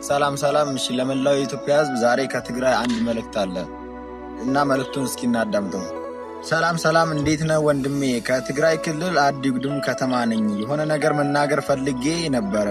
ሰላም እሺ ለመላው የኢትዮጵያ ሕዝብ ዛሬ ከትግራይ አንድ መልእክት አለ እና መልእክቱን እስኪ እናዳምጠው። ሰላም እንዴት ነው ወንድሜ? ከትግራይ ክልል አዲግዱም ከተማ ነኝ። የሆነ ነገር መናገር ፈልጌ ነበር።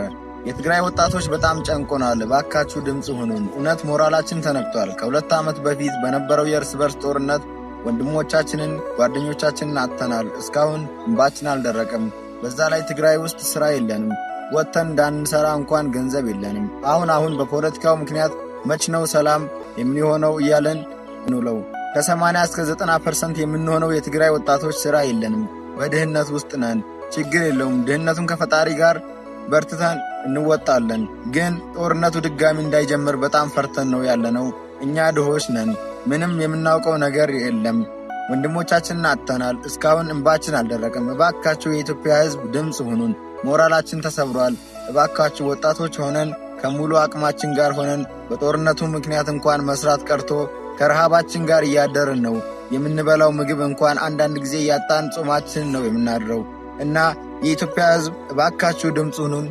የትግራይ ወጣቶች በጣም ጨንቆናል። ባካችሁ ድምጽ ሁኑን። እውነት ሞራላችን ተነክቷል። ከሁለት ዓመት በፊት በነበረው የእርስ በርስ ጦርነት ወንድሞቻችንን ጓደኞቻችንን አጥተናል። እስካሁን እንባችን አልደረቀም። በዛ ላይ ትግራይ ውስጥ ስራ የለንም። ወጥተን እንዳንሰራ እንኳን ገንዘብ የለንም። አሁን በፖለቲካው ምክንያት መች ነው ሰላም የሚሆነው እያለን እንውለው። ከ80 እስከ 90% የምንሆነው የትግራይ ወጣቶች ስራ የለንም። በድህነት ውስጥ ነን። ችግር የለውም። ድህነቱን ከፈጣሪ ጋር በርትተን እንወጣለን። ግን ጦርነቱ ድጋሚ እንዳይጀምር በጣም ፈርተን ነው ያለነው። እኛ ድሆች ነን። ምንም የምናውቀው ነገር የለም። ወንድሞቻችንን አጥተናል። እስካሁን እንባችን አልደረቀም። እባካችሁ የኢትዮጵያ ሕዝብ ድምጽ ሁኑን። ሞራላችን ተሰብሯል። እባካችሁ ወጣቶች ሆነን ከሙሉ አቅማችን ጋር ሆነን በጦርነቱ ምክንያት እንኳን መስራት ቀርቶ ከረሃባችን ጋር እያደርን ነው። የምንበላው ምግብ እንኳን አንዳንድ ጊዜ ያጣን ጾማችን ነው የምናድረው እና የኢትዮጵያ ሕዝብ እባካችሁ ድምጽ ሁኑን።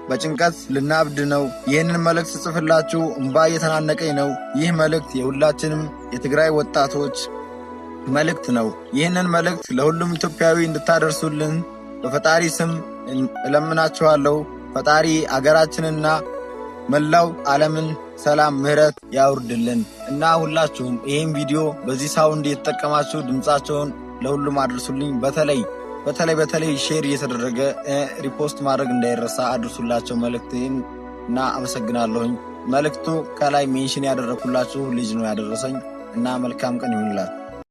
በጭንቀት ልናብድ ነው። ይህንን መልእክት ጽፍላችሁ እንባ እየተናነቀኝ ነው። ይህ መልእክት የሁላችንም የትግራይ ወጣቶች መልእክት ነው። ይህንን መልእክት ለሁሉም ኢትዮጵያዊ እንድታደርሱልን በፈጣሪ ስም እለምናችኋለሁ። ፈጣሪ አገራችንና መላው ዓለምን ሰላም ምህረት ያውርድልን እና ሁላችሁም ይህን ቪዲዮ በዚህ ሳውንድ የተጠቀማችሁ ድምጻቸውን ለሁሉም አድርሱልኝ። በተለይ ሼር እየተደረገ ሪፖስት ማድረግ እንዳይረሳ አድርሱላቸው መልእክቴን እና አመሰግናለሁኝ። መልእክቱ ከላይ ሜንሽን ያደረኩላችሁ ልጅ ነው ያደረሰኝ እና መልካም ቀን ይሁንላችሁ።